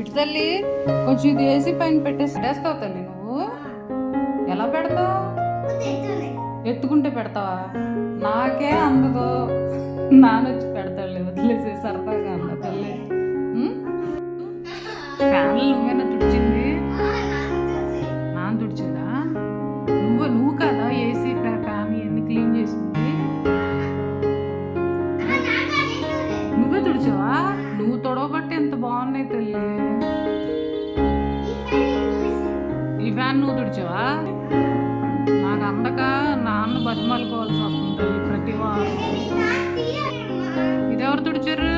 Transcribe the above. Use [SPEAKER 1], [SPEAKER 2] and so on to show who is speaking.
[SPEAKER 1] ఇటు తల్లి కొంచెం ఇది వేసి పైన పెట్టేసి వేస్తావు తల్లి నువ్వు. ఎలా పెడతావు? ఎత్తుకుంటే పెడతావా? నాకే అందదు, నానొచ్చి పెడతాడు. వదిలేసి సరదాగా అన్న తల్లి. ఫ్యాన్లు నువ్వేనా తుడిచింది? నాన్న తుడిచిందా? నువ్వు కదా ఏసీ ఫ్యాన్ ఇవన్నీ క్లీన్ చేసింది. నువ్వే తుడిచావా? నువ్వు తొడవబట్టి ఎంత బాగున్నాయి తల్లి. ఈ ఫ్యాన్ నువ్వు తుడిచావా? నాకు అందక నాన్న బతిమాలుకోవాల్సి వస్తుంది తల్లి ప్రతి వారం. ఇది ఎవరు తుడిచారు?